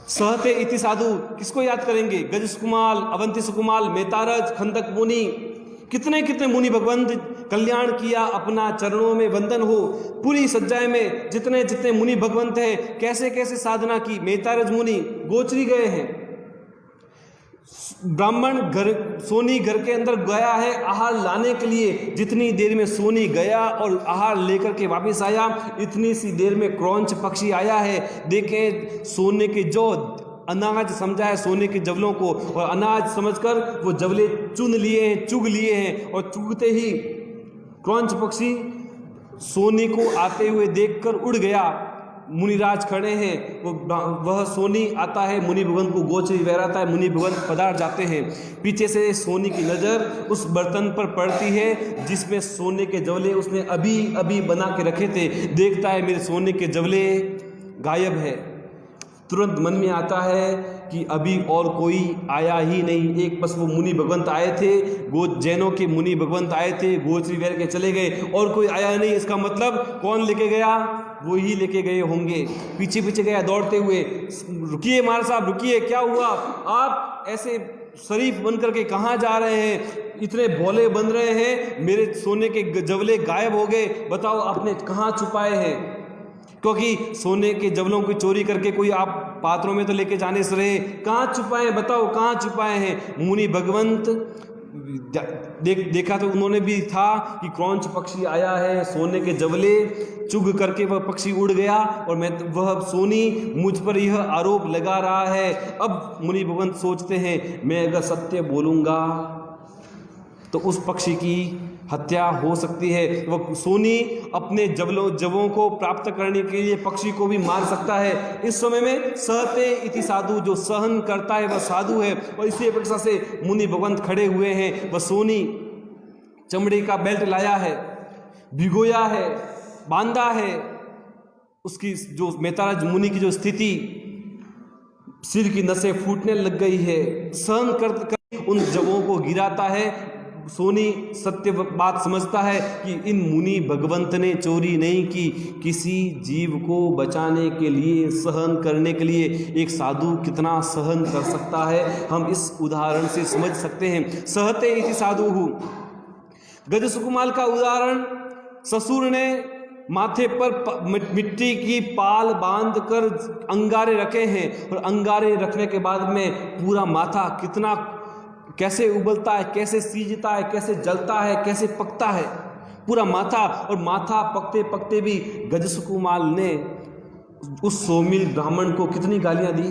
सहते इति साधु किसको याद करेंगे? गज सुकुमाल, अवंती सुकुमाल, मेतारज, खंदक मुनि, कितने कितने मुनि भगवंत कल्याण किया, अपना चरणों में वंदन हो। पूरी सज्जाए में जितने जितने मुनि भगवंत हैं, कैसे कैसे साधना की। मेतारज मुनि गोचरी गए हैं, ब्राह्मण घर सोनी घर के अंदर गया है आहार लाने के लिए। जितनी देर में सोनी गया और आहार लेकर के वापस आया, इतनी सी देर में क्रौंच पक्षी आया है। देखें सोने के जो अनाज समझा है, सोने के जवलों को, और अनाज समझकर वो जवले चुन लिए हैं, चुग लिए हैं। और चुगते ही क्रौंच पक्षी सोनी को आते हुए देखकर उड़ गया। मुनिराज खड़े हैं, वह सोनी आता है, मुनि भगवंत को गोचरी वहराता है, मुनि भगवंत पधार जाते हैं। पीछे से सोनी की नज़र उस बर्तन पर पड़ती है जिसमें सोने के जवले उसने अभी अभी बना के रखे थे। देखता है मेरे सोने के जवले गायब है। तुरंत मन में आता है कि अभी और कोई आया ही नहीं, एक बस वो मुनि भगवंत आए थे, जैनों के मुनि भगवंत आए थे, गोचरी वहर के चले गए, और कोई आया नहीं। इसका मतलब कौन लेके गया? वो ही लेके गए होंगे। पीछे पीछे गया दौड़ते हुए, रुकिए महाराज साहब रुकिए, क्या हुआ? आप ऐसे शरीफ बन करके कहाँ जा रहे हैं? इतने भोले बन रहे हैं, मेरे सोने के जवले गायब हो गए, बताओ आपने कहाँ छुपाए हैं? क्योंकि सोने के जवलों की चोरी करके कोई आप पात्रों में तो लेके जाने से रहे, कहाँ छुपाए हैं? बताओ कहाँ छुपाए हैं? मुनि भगवंत देखा तो उन्होंने भी था कि क्रौंच पक्षी आया है, सोने के जवले चुग करके वह पक्षी उड़ गया, और वह सोनी मुझ पर यह आरोप लगा रहा है। अब मुनि भगवंत सोचते हैं मैं अगर सत्य बोलूँगा तो उस पक्षी की हत्या हो सकती है। वह सोनी अपने जवों को प्राप्त करने के लिए पक्षी को भी मार सकता है। इस समय में सहते इति साधु, जो सहन करता है वह साधु है। और इसी अपेक्षा से मुनि भगवंत खड़े हुए हैं। वह सोनी चमड़े का बेल्ट लाया है, भिगोया है, बांधा है। उसकी जो मेताराज मुनि की जो स्थिति, सिर की नसें फूटने लग गई है, सहन कर उन जवों को गिराता है। सोनी सत्य बात समझता है कि इन मुनि भगवंत ने चोरी नहीं की, किसी जीव को बचाने के लिए, सहन करने के लिए एक साधु कितना सहन कर सकता है, हम इस उदाहरण से समझ सकते हैं। सहते इति साधु। गज सुकुमाल का उदाहरण, ससुर ने माथे पर मिट्टी की पाल बांधकर अंगारे रखे हैं, और अंगारे रखने के बाद में पूरा माथा कैसे उबलता है, कैसे सीजता है, कैसे जलता है, कैसे पकता है, पूरा माथा, और माथा पकते पकते भी गज सुकुमाल ने उस सोमिल ब्राह्मण को कितनी गालियां दी?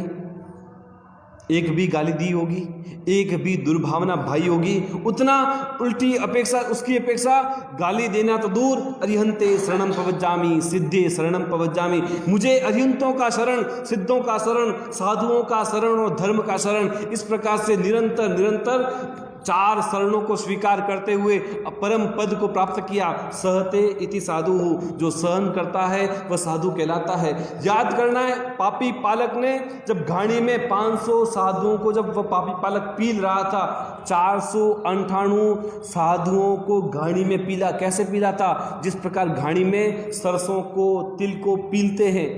एक भी गाली दी होगी, एक भी दुर्भावना भाई होगी? उतना उल्टी अपेक्षा, उसकी अपेक्षा गाली देना तो दूर, अरिहंते शरणम पवज्जामि सिद्धे शरणम पवज्जामि, मुझे अरिहंतों का शरण, सिद्धों का शरण, साधुओं का शरण और धर्म का शरण, इस प्रकार से निरंतर निरंतर 4 शरणों को स्वीकार करते हुए परम पद को प्राप्त किया। सहते इति साधु, जो सहन करता है वह साधु कहलाता है। याद करना है, पापी पालक ने जब घाणी में 500 साधुओं को, जब वह पापी पालक पील रहा था, 498 साधुओं को घाणी में पीला। कैसे पीला था? जिस प्रकार घाणी में सरसों को, तिल को पीलते हैं,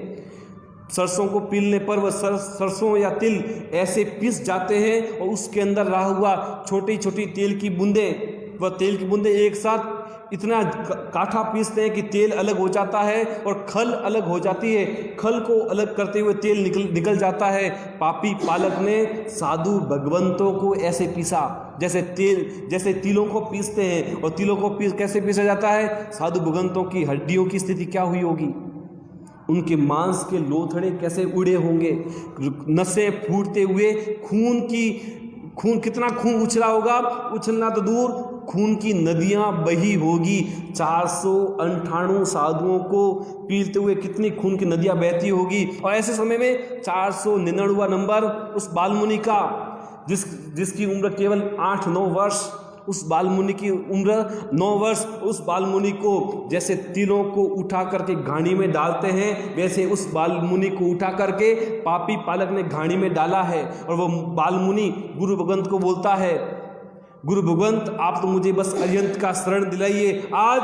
सरसों को पीलने पर वह सरसों या तिल ऐसे पिस जाते हैं और उसके अंदर रहा हुआ छोटी छोटी तेल की बूंदें, वह तेल की बूंदें एक साथ इतना काठा पीसते हैं कि तेल अलग हो जाता है और खल अलग हो जाती है। खल को अलग करते हुए तेल निकल जाता है। पापी पालक ने साधु भगवंतों को ऐसे पीसा जैसे तिलों को पीसते हैं। और तिलों को कैसे पीसा जाता है? साधु भगवंतों की हड्डियों की स्थिति क्या हुई होगी? उनके मांस के लोथड़े कैसे उड़े होंगे? नसें फूटते हुए खून कितना खून उछला होगा? उछलना तो दूर, खून की नदियां बही होगी। 498 साधुओं को पीलते हुए कितनी खून की नदियां बहती होगी। और ऐसे समय में 499वां नंबर उस बालमुनि का, जिसकी उम्र केवल 8-9 वर्ष, उस बालमुनि की उम्र 9 वर्ष। उस बालमुनि को जैसे तिलों को उठा करके घाणी में डालते हैं, वैसे उस बालमुनि को उठा करके पापी पालक ने घाणी में डाला है। और वो बालमुनि गुरु भगवंत को बोलता है, गुरु भगवंत आप तो मुझे बस अरिहंत का शरण दिलाइए। आज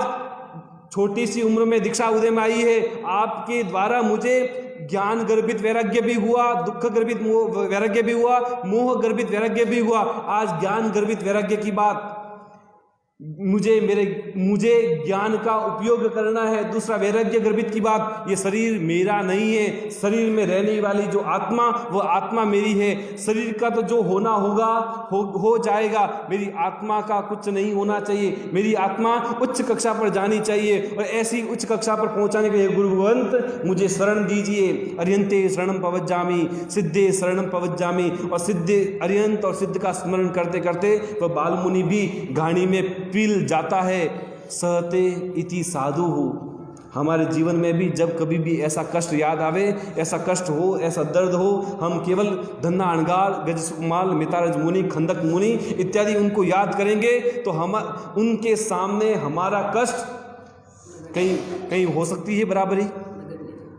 छोटी सी उम्र में दीक्षा उदय में आई है, आपके द्वारा मुझे ज्ञान गर्भित वैराग्य भी हुआ, दुख गर्भित वैराग्य भी हुआ, मोह गर्भित वैराग्य भी हुआ। आज ज्ञान गर्भित वैराग्य की बात, मुझे ज्ञान का उपयोग करना है। दूसरा वैराग्य गर्भित की बात, ये शरीर मेरा नहीं है, शरीर में रहने वाली जो आत्मा, वो आत्मा मेरी है। शरीर का तो जो होना होगा हो जाएगा, मेरी आत्मा का कुछ नहीं होना चाहिए। मेरी आत्मा उच्च कक्षा पर जानी चाहिए, और ऐसी उच्च कक्षा पर पहुंचाने के लिए गुरु भगवंत मुझे शरण दीजिए। अरिहंते शरणम पवज्जामि सिद्धे शरणम पवज्जामि। और सिद्धे, अरिहंत और सिद्ध का स्मरण करते करते वह बालमुनि भी घाणी में पील जाता है। सहते इति साधु हो। हमारे जीवन में भी जब कभी भी ऐसा कष्ट याद आवे, ऐसा कष्ट हो, ऐसा दर्द हो, हम केवल धन्ना अणगार, गज सुकुमाल, मितारज मुनि, खंदक मुनि इत्यादि उनको याद करेंगे तो हम उनके सामने हमारा कष्ट कहीं हो सकती है बराबरी?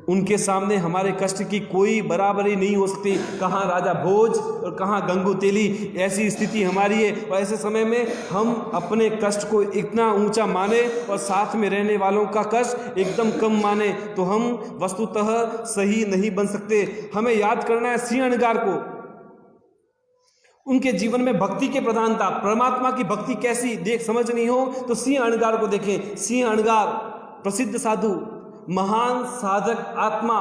उनके सामने हमारे कष्ट की कोई बराबरी नहीं हो सकती। कहाँ राजा भोज और कहाँ गंगू तेली, ऐसी स्थिति हमारी है। और ऐसे समय में हम अपने कष्ट को इतना ऊंचा माने और साथ में रहने वालों का कष्ट एकदम कम माने तो हम वस्तुतः सही नहीं बन सकते। हमें याद करना है सिंह अणगार को, उनके जीवन में भक्ति के प्रधानता, परमात्मा की भक्ति कैसी देख समझ नहीं हो तो सिंह अणगार को देखें। सिंह अणगार प्रसिद्ध साधु, महान साधक आत्मा,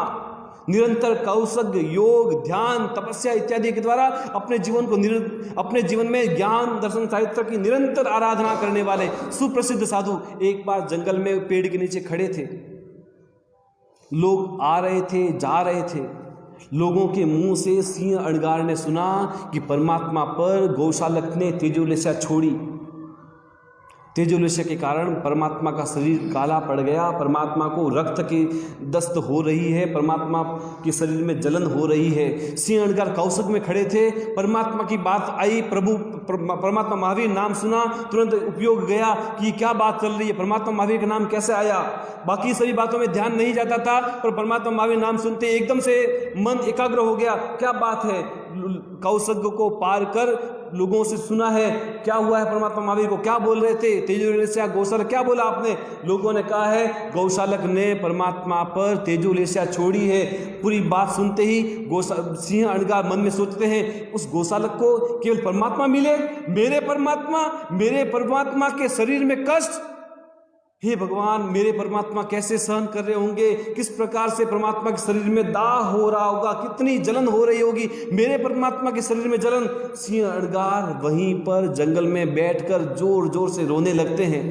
निरंतर कौशल, योग, ध्यान, तपस्या इत्यादि के द्वारा अपने जीवन में ज्ञान, दर्शन, साहित्य की निरंतर आराधना करने वाले सुप्रसिद्ध साधु एक बार जंगल में पेड़ के नीचे खड़े थे। लोग आ रहे थे, जा रहे थे। लोगों के मुंह से सिंह अणगार ने सुना कि परमात्मा पर गौशालक ने तेजोलेशा छोड़ी। तेजोलेशा के कारण परमात्मा का शरीर काला पड़ गया, परमात्मा को रक्त की दस्त हो रही है, परमात्मा के शरीर में जलन हो रही है। सिंह अणगार कौशक में खड़े थे, परमात्मा की बात आई, परमात्मा महावीर नाम सुना, तुरंत उपयोग गया कि क्या बात चल रही है, परमात्मा महावीर का नाम कैसे आया। बाकी सभी बातों में ध्यान नहीं जाता था, पर परमात्मा महावीर नाम सुनते एकदम से मन एकाग्र हो गया। क्या बात है, कौशक को पार कर लोगों से सुना है, क्या हुआ है परमात्मा महावीर को, क्या बोल रहे थे, तेजोलेशा गौशालक, क्या बोला आपने? लोगों ने कहा है गौशालक ने परमात्मा पर तेजोलेशा छोड़ी है। पूरी बात सुनते ही सिंह अणगार मन में सोचते हैं उस गौशालक को केवल परमात्मा मिले, मेरे परमात्मा के शरीर में कष्ट, हे भगवान मेरे परमात्मा कैसे सहन कर रहे होंगे, किस प्रकार से परमात्मा के शरीर में दाह हो रहा होगा, कितनी जलन हो रही होगी, मेरे परमात्मा के शरीर में जलन। सिंह अणगार वहीं पर जंगल में बैठकर जोर जोर से रोने लगते हैं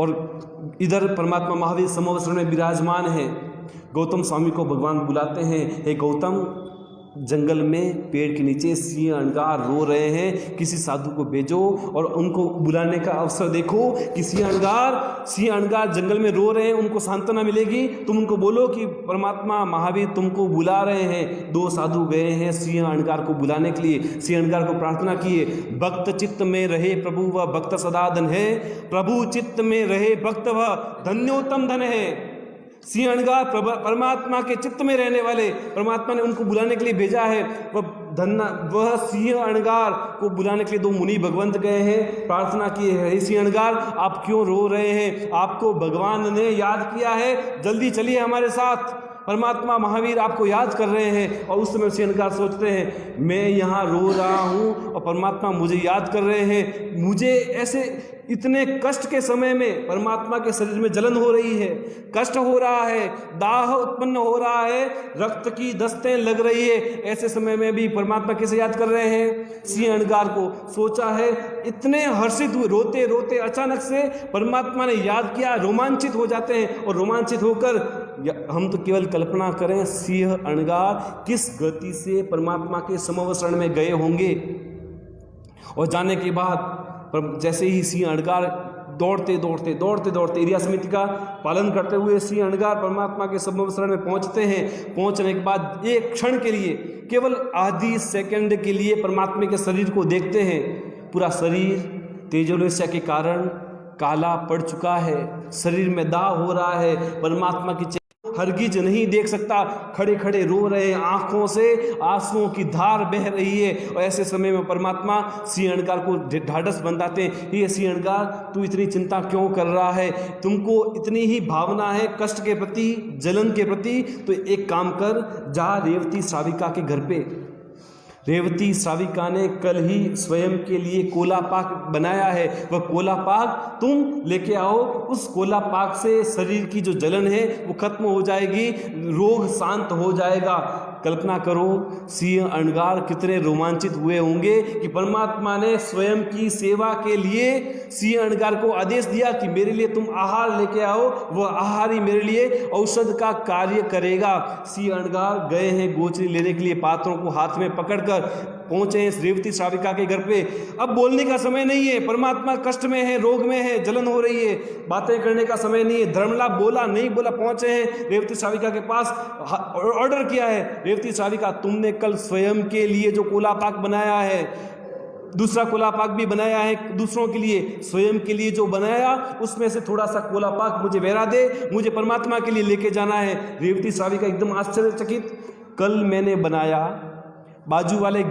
और इधर परमात्मा महावीर समोवसरण में विराजमान है। गौतम स्वामी को भगवान बुलाते हैं, हे गौतम, जंगल में पेड़ के नीचे सिंह अणगार रो रहे हैं, किसी साधु को भेजो और उनको बुलाने का अवसर देखो कि सिंह अणगार जंगल में रो रहे हैं, उनको सांत्वना मिलेगी। तुम उनको बोलो कि परमात्मा महावीर तुमको बुला रहे हैं। 2 साधु गए हैं सिंह अणगार को बुलाने के लिए, सिंह अणगार को प्रार्थना किए, भक्त चित्त में रहे प्रभु वह भक्त सदा धन है, प्रभु चित्त में रहे भक्त वह धन्योतम धन है। सिंह अणगार परमात्मा के चित्त में रहने वाले, परमात्मा ने उनको बुलाने के लिए भेजा है। वह सिंह अणगार को बुलाने के लिए 2 मुनि भगवंत गए हैं, प्रार्थना किए हैं, हे सिंह अणगार आप क्यों रो रहे हैं, आपको भगवान ने याद किया है, जल्दी चलिए हमारे साथ, परमात्मा महावीर आपको याद कर रहे हैं। और उस समय सिंह अणगार सोचते हैं, मैं यहाँ रो रहा हूँ और परमात्मा मुझे याद कर रहे हैं, मुझे ऐसे इतने कष्ट के समय में परमात्मा के शरीर में जलन हो रही है, कष्ट हो रहा है, दाह उत्पन्न हो रहा है, रक्त की दस्तें लग रही है, ऐसे समय में भी परमात्मा कैसे याद कर रहे हैं। सिंह अणगार को सोचा है, इतने हर्षित हुए, रोते रोते अचानक से परमात्मा ने याद किया, रोमांचित हो जाते हैं। और रोमांचित होकर हम तो केवल कल्पना करें सिंह अणगार किस गति से परमात्मा के समवसरण में गए होंगे। और जाने के बाद जैसे ही सिंह अणगार दौड़ते दौड़ते एरिया समिति का पालन करते हुए सिंह अणगार परमात्मा के समवसरण में पहुंचते हैं। पहुंचने के बाद एक क्षण के लिए, केवल आधी सेकंड के लिए परमात्मा के शरीर को देखते हैं। पूरा शरीर तेजोलोस्या के कारण काला पड़ चुका है, शरीर में दाह हो रहा है, परमात्मा की हरगिज नहीं देख सकता, खड़े खड़े रो रहे हैं, आंखों से आंसुओं की धार बह रही है। और ऐसे समय में परमात्मा सिंह अणगार को ढाढ़स बंधाते हैं, ये सिंह अणगार तू इतनी चिंता क्यों कर रहा है, तुमको इतनी ही भावना है कष्ट के प्रति, जलन के प्रति, तो एक काम कर, जा रेवती श्राविका के घर पे। रेवती श्राविका ने कल ही स्वयं के लिए कोला पाक बनाया है, वह कोला पाक तुम लेके आओ, उस कोला पाक से शरीर की जो जलन है वो खत्म हो जाएगी, रोग शांत हो जाएगा। कल्पना करो सिंह अणगार कितने रोमांचित हुए होंगे कि परमात्मा ने स्वयं की सेवा के लिए सिंह अणगार को आदेश दिया कि मेरे लिए तुम आहार लेके आओ, वह आहार ही मेरे लिए औषध का कार्य करेगा। सिंह अणगार गए हैं गोचरी लेने के लिए, पात्रों को हाथ में पकड़कर पहुंचे हैं रेवती श्राविका के घर पे। अब बोलने का समय नहीं है, परमात्मा कष्ट में है, रोग में है, जलन हो रही है, बातें करने का समय नहीं है। धर्मलाभ बोला नहीं बोला, पहुंचे हैं रेवती श्राविका के पास, ऑर्डर किया है, रेवती श्राविका तुमने कल स्वयं के लिए जो कोला पाक बनाया है, दूसरा कोला पाक भी बनाया है दूसरों के लिए, स्वयं के लिए जो बनाया उसमें से थोड़ा सा कोला पाक मुझे वेरा दे, मुझे परमात्मा के लिए लेके जाना है। रेवती श्राविका एकदम आश्चर्यचकित, कल मैंने बनाया, बाजू वाले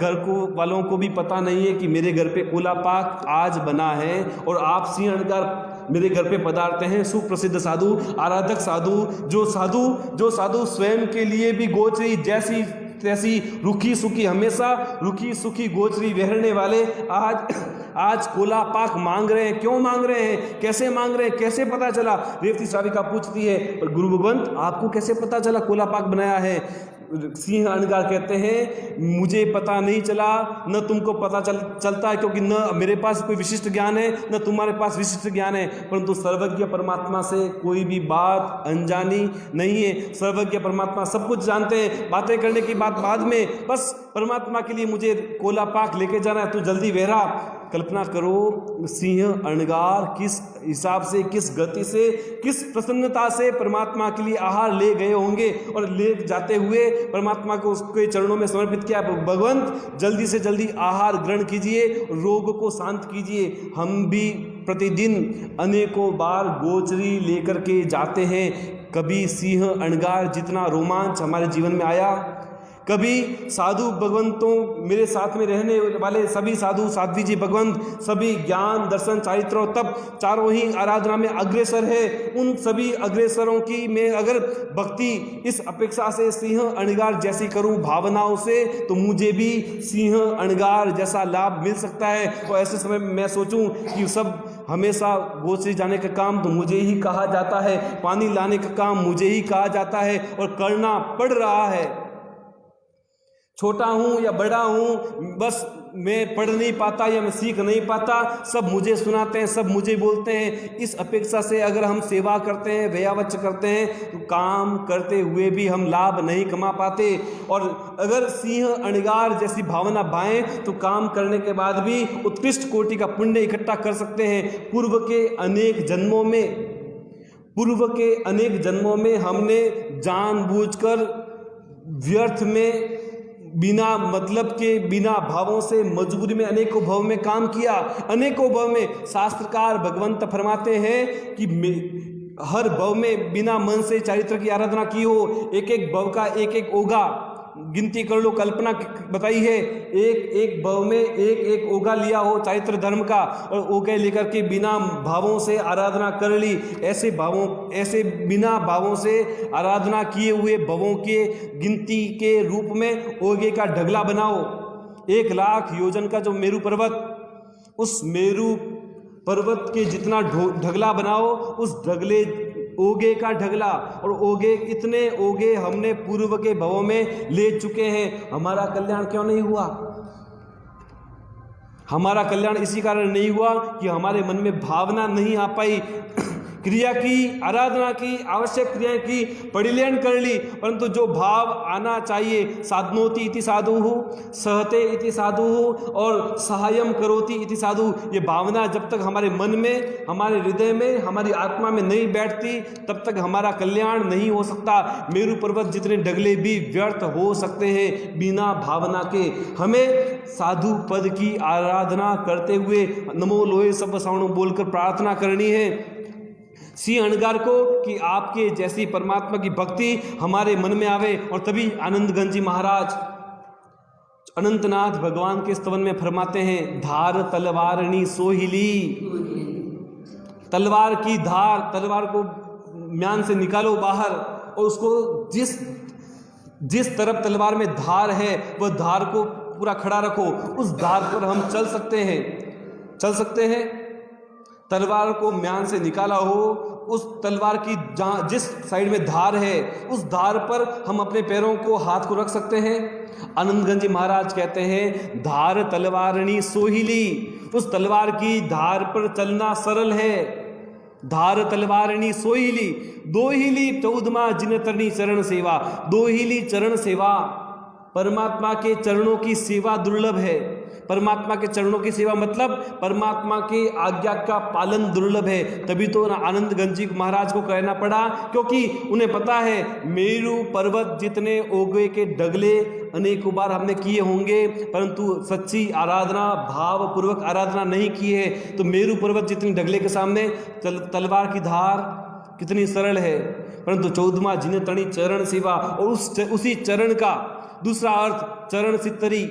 वालों को भी पता नहीं है कि मेरे घर पे कोला पाक आज बना है, और आप सिंह अणगार मेरे घर पे पधारते हैं, सुप्रसिद्ध साधु, आराधक साधु, जो साधु स्वयं के लिए भी गोचरी जैसी तैसी रुखी सुखी, हमेशा रुखी सुखी गोचरी बहरने वाले आज कोला पाक मांग रहे हैं। क्यों मांग रहे हैं, कैसे मांग रहे हैं, कैसे पता चला? रेवती श्राविका पूछती है, और गुरु भगवंत आपको कैसे पता चला कोला पाक बनाया है? सिंह अणगार कहते हैं मुझे पता नहीं चला, न तुमको पता चलता है, क्योंकि न मेरे पास कोई विशिष्ट ज्ञान है न तुम्हारे पास विशिष्ट ज्ञान है, परंतु सर्वज्ञ परमात्मा से कोई भी बात अनजानी नहीं है। सर्वज्ञ परमात्मा सब कुछ जानते हैं, बातें करने की बात बाद में, बस परमात्मा के लिए मुझे कोला पाक लेके जाना है, तो जल्दी बहरा। कल्पना करो सिंह अणगार किस हिसाब से, किस गति से, किस प्रसन्नता से परमात्मा के लिए आहार ले गए होंगे, और ले जाते हुए परमात्मा को उसके चरणों में समर्पित किया, भगवंत जल्दी से जल्दी आहार ग्रहण कीजिए, रोग को शांत कीजिए। हम भी प्रतिदिन अनेकों बार गोचरी लेकर के जाते हैं, कभी सिंह अणगार जितना रोमांच हमारे जीवन में आया, कभी साधु भगवंतों मेरे साथ में रहने वाले सभी साधु साध्वी जी भगवंत सभी ज्ञान दर्शन चारित्र और तप चारों ही आराधना में अग्रसर है। उन सभी अग्रसरों की मैं अगर भक्ति इस अपेक्षा से सिंह अणगार जैसी करूं भावनाओं से, तो मुझे भी सिंह अणगार जैसा लाभ मिल सकता है। और ऐसे समय में मैं सोचूं कि सब हमेशा गोचरी जाने का काम तो मुझे ही कहा जाता है, पानी लाने का काम मुझे ही कहा जाता है, और करना पड़ रहा है। छोटा हूँ या बड़ा हूँ, बस मैं पढ़ नहीं पाता या मैं सीख नहीं पाता, सब मुझे सुनाते हैं, सब मुझे बोलते हैं। इस अपेक्षा से अगर हम सेवा करते हैं, व्ययावच करते हैं, तो काम करते हुए भी हम लाभ नहीं कमा पाते। और अगर सिंह अणगार जैसी भावना भाएं तो काम करने के बाद भी उत्कृष्ट कोटि का पुण्य इकट्ठा कर सकते हैं। पूर्व के अनेक जन्मों में हमने जानबूझकर व्यर्थ में, बिना मतलब के, बिना भावों से, मजबूरी में अनेकों भव में काम किया। अनेकों भव में शास्त्रकार भगवंत फरमाते हैं कि हर भव में बिना मन से चारित्र की आराधना की हो। एक एक भव का एक एक ओगा गिनती कर लो, कल्पना बताई है। एक एक भव में एक एक ओगा लिया हो चारित्र धर्म का, और ओगे लेकर के बिना भावों से आराधना कर ली। ऐसे बिना भावों से आराधना किए हुए भवों के गिनती के रूप में ओगे का ढगला बनाओ। 1,00,000 योजन का जो मेरू पर्वत, उस मेरू पर्वत के जितना ढगला बनाओ, उस ढगले ओगे का ढगला, और ओगे, इतने ओगे हमने पूर्व के भवों में ले चुके हैं। हमारा कल्याण क्यों नहीं हुआ? हमारा कल्याण इसी कारण नहीं हुआ कि हमारे मन में भावना नहीं आ पाई। क्रिया की, आराधना की, आवश्यक क्रियाएं की, परिलेन कर ली, परंतु जो भाव आना चाहिए, साधनोति इति साधुः, सहते इति साधुः और सहायम करोति इति साधु, ये भावना जब तक हमारे मन में, हमारे हृदय में, हमारी आत्मा में नहीं बैठती, तब तक हमारा कल्याण नहीं हो सकता। मेरू पर्वत जितने ढगले भी व्यर्थ हो सकते हैं बिना भावना के। हमें साधु पद की आराधना करते हुए नमो लोहे सब सावणों बोलकर प्रार्थना करनी है सिंह अणगार को कि आपके जैसी परमात्मा की भक्ति हमारे मन में आवे। और तभी आनंदगंज जी महाराज अनंतनाथ भगवान के स्तवन में फरमाते हैं, धार तलवारणी सोहिली। तलवार की धार, तलवार को म्यान से निकालो बाहर, और उसको जिस तरफ तलवार में धार है वह धार को पूरा खड़ा रखो। उस धार पर हम चल सकते हैं। तलवार को म्यान से निकाला हो, उस तलवार की जिस साइड में धार है, उस धार पर हम अपने पैरों को, हाथ को रख सकते हैं। आनंदगंज जी महाराज कहते हैं, धार तलवारणी सोहिली। उस तलवार की धार पर चलना सरल है। धार तलवारणी सोहिली, दोहिली 14वां जिन तरनी चरण सेवा। दोहिली चरण सेवा, परमात्मा के चरणों की सेवा दुर्लभ है। परमात्मा के चरणों की सेवा मतलब परमात्मा की आज्ञा का पालन दुर्लभ है। तभी तो आनंदगंज जी महाराज को कहना पड़ा, क्योंकि उन्हें पता है मेरू पर्वत जितने ओगे के ढगले अनेकों बार हमने किए होंगे, परंतु सच्ची आराधना, भाव पूर्वक आराधना नहीं की है। तो मेरू पर्वत जितने ढगले के सामने तलवार की धार कितनी सरल है, परंतु 14वां जिन तणी चरण सेवा। और उसी चरण का दूसरा अर्थ चरण सित्तरी,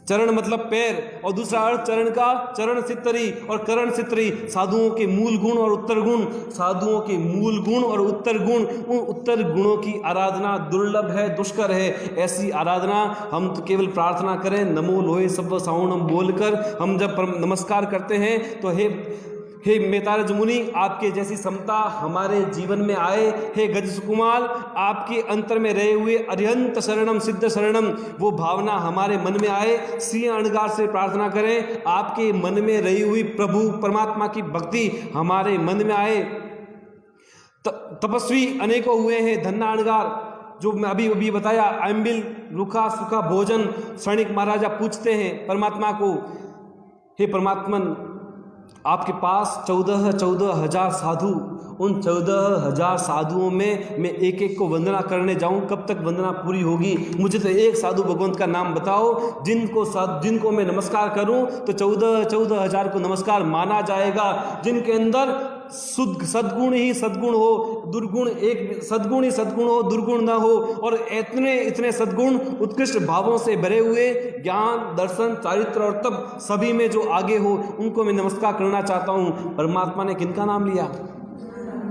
चरण मतलब पैर, और दूसरा अर्थ चरण का चरण सित्तरी और करण सित्तरी। साधुओं के मूल गुण और उत्तर गुण, साधुओं के मूल गुण और उत्तर गुण, उन उत्तर गुणों की आराधना दुर्लभ है, दुष्कर है। ऐसी आराधना हम तो केवल प्रार्थना करें, नमो लोहे सब सावणम बोलकर हम जब नमस्कार करते हैं तो हे मेतारज मुनि, आपके जैसी समता हमारे जीवन में आए। हे गज सुकुमाल, आपके अंतर में रहे हुए अरिहंत शरणम सिद्ध शरणम, वो भावना हमारे मन में आए। सिंह अणगार से प्रार्थना करें, आपके मन में रही हुई प्रभु परमात्मा की भक्ति हमारे मन में आए। तपस्वी अनेकों हुए हैं। धन्ना अणगार, जो मैं अभी बताया, अम्बिल रुखा सुखा भोजन। क्षणिक महाराजा पूछते हैं परमात्मा को, हे परमात्मन, आपके पास 14 हजार साधु, उन 14,000 साधुओं में मैं एक एक को वंदना करने जाऊं, कब तक वंदना पूरी होगी? मुझे तो एक साधु भगवंत का नाम बताओ जिनको मैं नमस्कार करूं तो 14,000 को नमस्कार माना जाएगा। जिनके अंदर शुद्ध सद्गुण ही सद्गुण हो, दुर्गुण एक सद्गुण ही सद्गुण हो, दुर्गुण ना हो, और इतने सद्गुण उत्कृष्ट भावों से भरे हुए, ज्ञान, दर्शन, चारित्र और तप सभी में जो आगे हो, उनको मैं नमस्कार करना चाहता हूँ। परमात्मा ने किनका नाम लिया?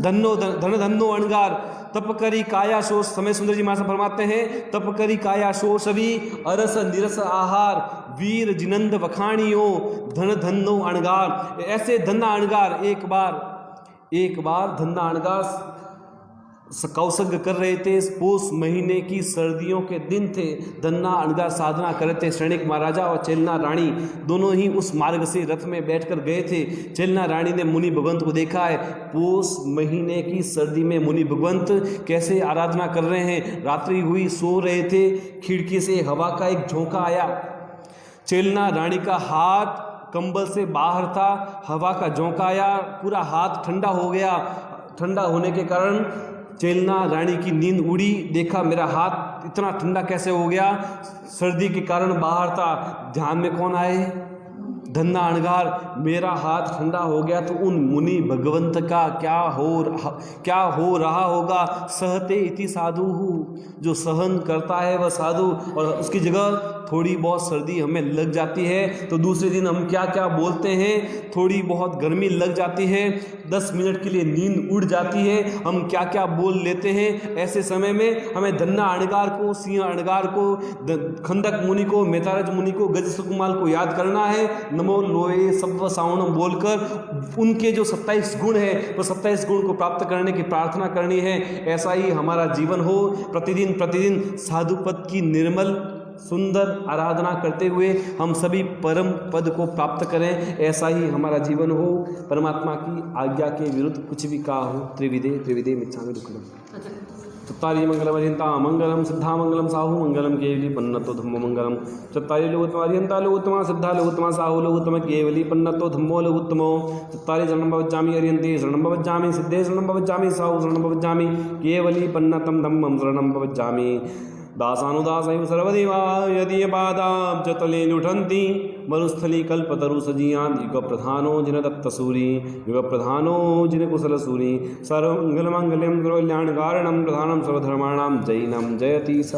धनो अणगार। तप करी काया शोष, समय सुंदर जी महाराज फरमाते हैं, तप करी काया शोष भी अरस निरस आहार, वीर जिनंद वखाणियों धनो अणगार। ऐसे धन्ना अणगार एक बार धन्ना अणगार कौसग कर रहे थे। पोष महीने की सर्दियों के दिन थे। धन्ना अणगार साधना कर रहे थे। श्रेणिक महाराजा और चेलना रानी दोनों ही उस मार्ग से रथ में बैठकर गए थे। चेलना रानी ने मुनि भगवंत को देखा है। पोष महीने की सर्दी में मुनि भगवंत कैसे आराधना कर रहे हैं। रात्रि हुई, सो रहे थे। खिड़की से हवा का एक झोंका आया। चेलना रानी का हाथ कंबल से बाहर था। हवा का झोंका आया, पूरा हाथ ठंडा हो गया। ठंडा होने के कारण चेलना रानी की नींद उड़ी। देखा मेरा हाथ इतना ठंडा कैसे हो गया, सर्दी के कारण बाहर था। ध्यान में कौन आए? धन्ना अणगार। मेरा हाथ ठंडा हो गया तो उन मुनि भगवंत का क्या हो रहा होगा। सहते इति साधु, जो सहन करता है वह साधु। और उसकी जगह थोड़ी बहुत सर्दी हमें लग जाती है तो दूसरे दिन हम क्या क्या बोलते हैं। थोड़ी बहुत गर्मी लग जाती है, 10 मिनट के लिए नींद उड़ जाती है, हम क्या क्या बोल लेते हैं। ऐसे समय में हमें धन्ना अणगार को, सिंह अणगार को, खंदक मुनि को, मेतारज मुनि को, गज सुकुमाल को याद करना है। नमो लोए सब्व सावणम बोलकर उनके जो 27 गुण है वो 27 गुण को प्राप्त करने की प्रार्थना करनी है। ऐसा ही हमारा जीवन हो। प्रतिदिन प्रतिदिन साधु पद की निर्मल सुंदर आराधना करते हुए हम सभी परम पद को प्राप्त करें। ऐसा ही हमारा जीवन हो। परमात्मा की आज्ञा के विरुद्ध कुछ भी कहा हो। त्रिविधे मिच्छामि दुक्कडम। चत्तारि मंगलम अरिहंता मंगलम सिद्धा मंगलम साहु मंगलम केवली पन्नतो धम्मो मंगलम। चत्तारि लोकोत्तमा अरिहंता लोकोत्तमा सिद्धा लोकोत्तमा साहु लोकोत्तम केवली पन्नतो धम्मो लोकोत्तमो। चत्तारि शरणं भवज्जामि अरिहन्ते शरणं भवज्जामि सिद्धे शरणं भवज्जामि साहु शरणं भवज्जामि केवली पन्नतं धम्मं शरणं भवज्जामि। दासानुदासैव सर्वदेवा यदीयपादाब्जतले लुठन्ति मरुस्थली कल्पतरु सजीयान् युगप्रधानो जिन दत्तसूरि युगप्रधानो जिन कुशलसूरि। सर्वमङ्गलमाङ्गल्यं सर्वकल्याणकारणं प्रधानं सर्वधर्माणां जैनं जयति स।